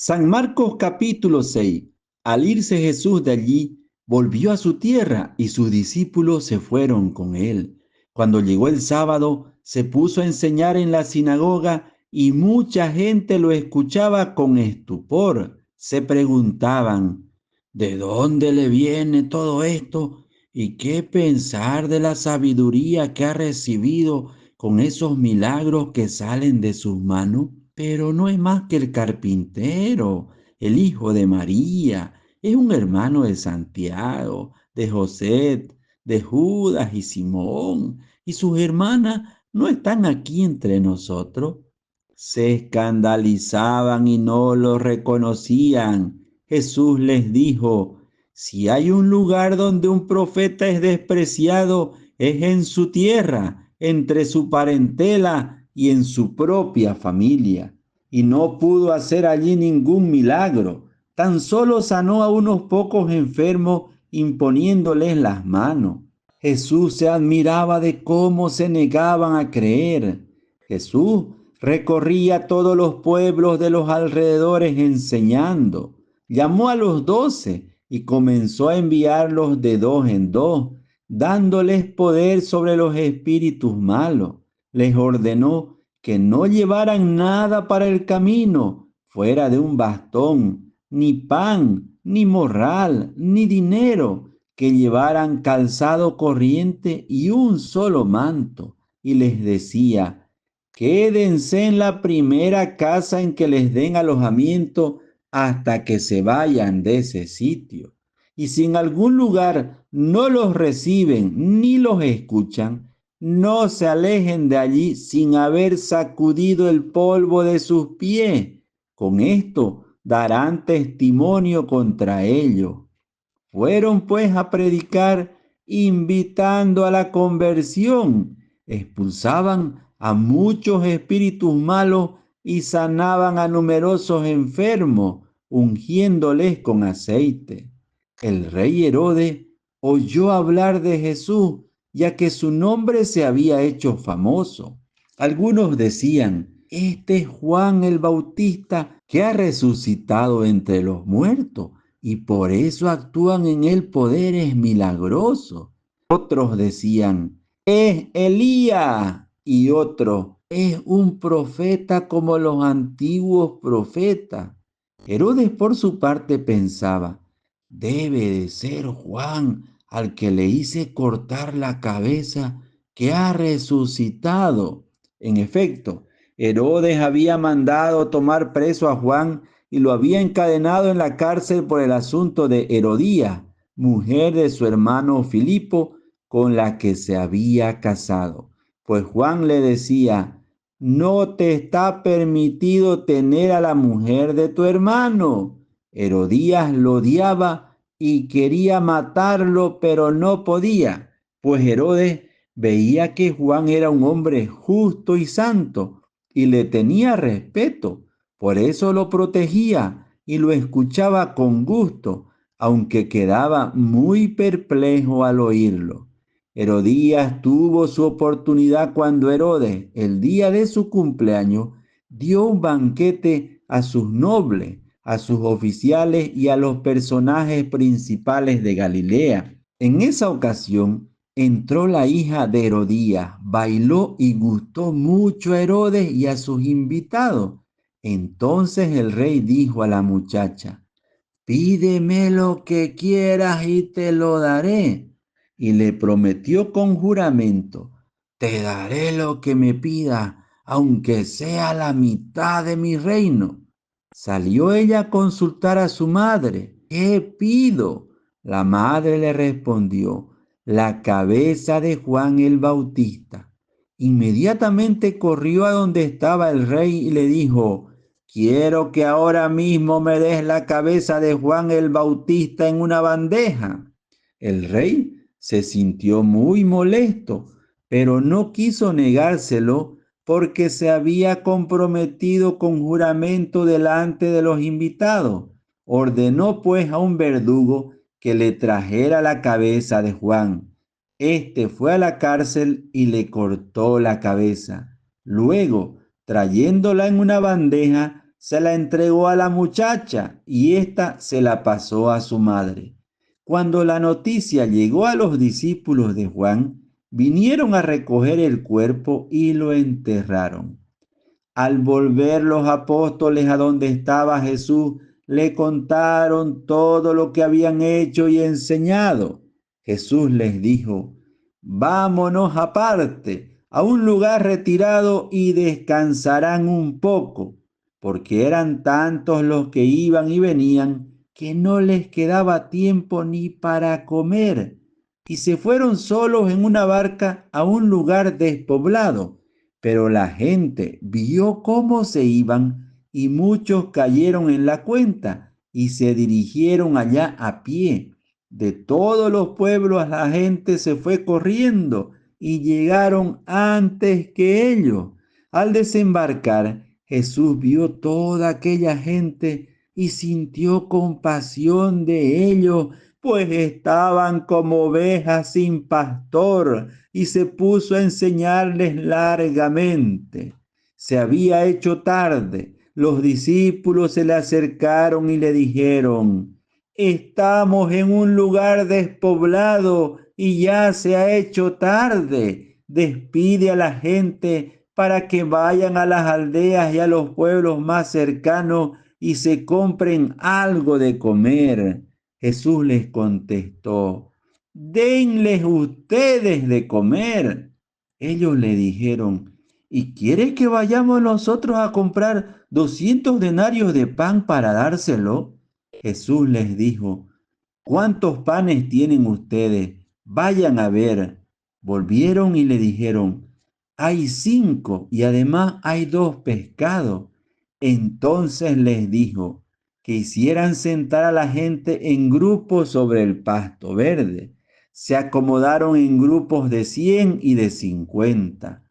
San Marcos capítulo 6. Al irse Jesús de allí, volvió a su tierra y sus discípulos se fueron con él. Cuando llegó el sábado, se puso a enseñar en la sinagoga y mucha gente lo escuchaba con estupor. Se preguntaban, ¿de dónde le viene todo esto? ¿Y qué pensar de la sabiduría que ha recibido con esos milagros que salen de sus manos? Pero no es más que el carpintero, el hijo de María, es un hermano de Santiago, de José, de Judas y Simón, y sus hermanas no están aquí entre nosotros. Se escandalizaban y no lo reconocían. Jesús les dijo, si hay un lugar donde un profeta es despreciado, es en su tierra, entre su parentela y en su propia familia. Y no pudo hacer allí ningún milagro, tan solo sanó a unos pocos enfermos imponiéndoles las manos. Jesús se admiraba de cómo se negaban a creer. Jesús recorría todos los pueblos de los alrededores enseñando. Llamó a los 12 y comenzó a enviarlos de dos en dos, dándoles poder sobre los espíritus malos. Les ordenó que no llevaran nada para el camino, fuera de un bastón, ni pan, ni morral, ni dinero, que llevaran calzado corriente y un solo manto. Y les decía, quédense en la primera casa en que les den alojamiento hasta que se vayan de ese sitio. Y si en algún lugar no los reciben ni los escuchan, no se alejen de allí sin haber sacudido el polvo de sus pies. Con esto darán testimonio contra ellos. Fueron pues a predicar invitando a la conversión. Expulsaban a muchos espíritus malos y sanaban a numerosos enfermos, ungiéndoles con aceite. El rey Herodes oyó hablar de Jesús, ya que su nombre se había hecho famoso. Algunos decían, este es Juan el Bautista que ha resucitado entre los muertos y por eso actúan en él poderes milagrosos. Otros decían, es Elías, y otros, es un profeta como los antiguos profetas. Herodes por su parte pensaba, debe de ser Juan al que le hice cortar la cabeza, que ha resucitado. En efecto, Herodes había mandado tomar preso a Juan y lo había encadenado en la cárcel por el asunto de Herodías, mujer de su hermano Filipo, con la que se había casado. Pues Juan le decía, no te está permitido tener a la mujer de tu hermano. Herodías lo odiaba y quería matarlo, pero no podía, pues Herodes veía que Juan era un hombre justo y santo y le tenía respeto. Por eso lo protegía y lo escuchaba con gusto, aunque quedaba muy perplejo al oírlo. Herodías tuvo su oportunidad cuando Herodes, el día de su cumpleaños, dio un banquete a sus nobles, a sus oficiales y a los personajes principales de Galilea. En esa ocasión entró la hija de Herodías, bailó y gustó mucho a Herodes y a sus invitados. Entonces el rey dijo a la muchacha, pídeme lo que quieras y te lo daré. Y le prometió con juramento, te daré lo que me pidas, aunque sea la mitad de mi reino. Salió ella a consultar a su madre. ¿Qué pido? La madre le respondió, la cabeza de Juan el Bautista. Inmediatamente corrió a donde estaba el rey y le dijo, quiero que ahora mismo me des la cabeza de Juan el Bautista en una bandeja. El rey se sintió muy molesto, pero no quiso negárselo porque se había comprometido con juramento delante de los invitados. Ordenó pues a un verdugo que le trajera la cabeza de Juan. Este fue a la cárcel y le cortó la cabeza. Luego, trayéndola en una bandeja, se la entregó a la muchacha y ésta se la pasó a su madre. Cuando la noticia llegó a los discípulos de Juan, vinieron a recoger el cuerpo y lo enterraron. Al volver los apóstoles a donde estaba Jesús, le contaron todo lo que habían hecho y enseñado. Jesús les dijo: vámonos aparte, a un lugar retirado y descansarán un poco, porque eran tantos los que iban y venían que no les quedaba tiempo ni para comer. Y se fueron solos en una barca a un lugar despoblado. Pero la gente vio cómo se iban y muchos cayeron en la cuenta y se dirigieron allá a pie. De todos los pueblos la gente se fue corriendo y llegaron antes que ellos. Al desembarcar, Jesús vio toda aquella gente y sintió compasión de ellos, pues estaban como ovejas sin pastor, y se puso a enseñarles largamente. Se había hecho tarde. Los discípulos se le acercaron y le dijeron: estamos en un lugar despoblado y ya se ha hecho tarde. Despide a la gente para que vayan a las aldeas y a los pueblos más cercanos y se compren algo de comer. Jesús les contestó: denles ustedes de comer. Ellos le dijeron: ¿y quiere que vayamos nosotros a comprar 200 denarios de pan para dárselo? Jesús les dijo: ¿cuántos panes tienen ustedes? Vayan a ver. Volvieron y le dijeron: hay 5 y además hay 2 pescados. Entonces les dijo que hicieran sentar a la gente en grupos sobre el pasto verde. Se acomodaron en grupos de 100 y de 50.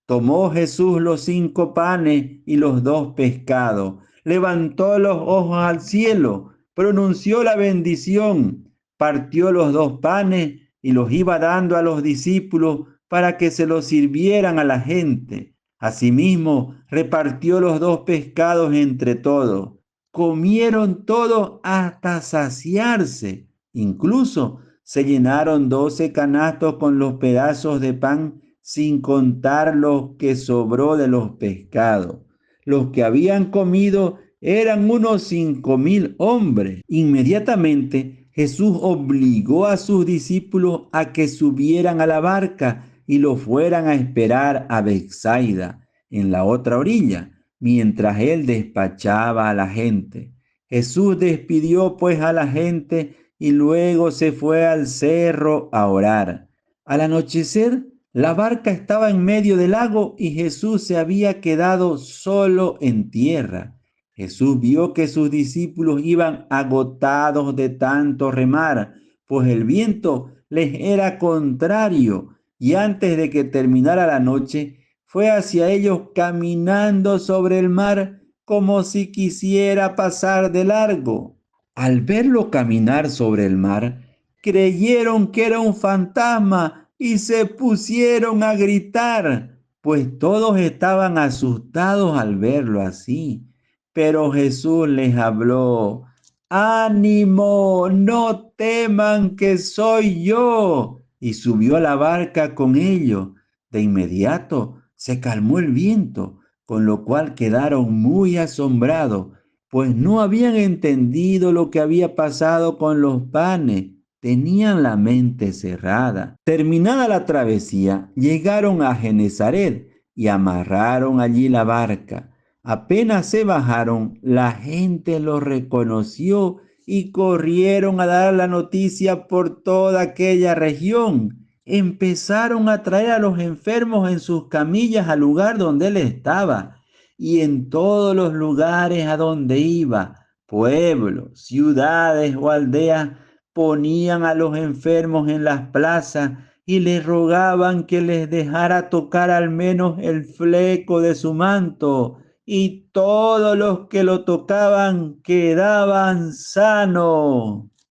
Tomó Jesús los 5 panes y los 2 pescados, levantó los ojos al cielo, pronunció la bendición, partió los 2 panes y los iba dando a los discípulos para que se los sirvieran a la gente. Asimismo, repartió los 2 pescados entre todos. Comieron todos hasta saciarse. Incluso se llenaron 12 canastos con los pedazos de pan, sin contar lo que sobró de los pescados. Los que habían comido eran unos 5,000 hombres. Inmediatamente Jesús obligó a sus discípulos a que subieran a la barca y lo fueran a esperar a Betsaida, en la otra orilla, mientras él despachaba a la gente. Jesús despidió pues a la gente y luego se fue al cerro a orar. Al anochecer, la barca estaba en medio del lago y Jesús se había quedado solo en tierra. Jesús vio que sus discípulos iban agotados de tanto remar, pues el viento les era contrario, y antes de que terminara la noche, fue hacia ellos caminando sobre el mar como si quisiera pasar de largo. Al verlo caminar sobre el mar, creyeron que era un fantasma y se pusieron a gritar, pues todos estaban asustados al verlo así. Pero Jesús les habló: ánimo, no teman, que soy yo. Y subió a la barca con ellos. De inmediato se calmó el viento, con lo cual quedaron muy asombrados, pues no habían entendido lo que había pasado con los panes. Tenían la mente cerrada. Terminada la travesía, llegaron a Genesaret y amarraron allí la barca. Apenas se bajaron, la gente los reconoció y corrieron a dar la noticia por toda aquella región. Empezaron a traer a los enfermos en sus camillas al lugar donde él estaba, y en todos los lugares a donde iba, pueblos, ciudades o aldeas, ponían a los enfermos en las plazas y les rogaban que les dejara tocar al menos el fleco de su manto, y todos los que lo tocaban quedaban sanos.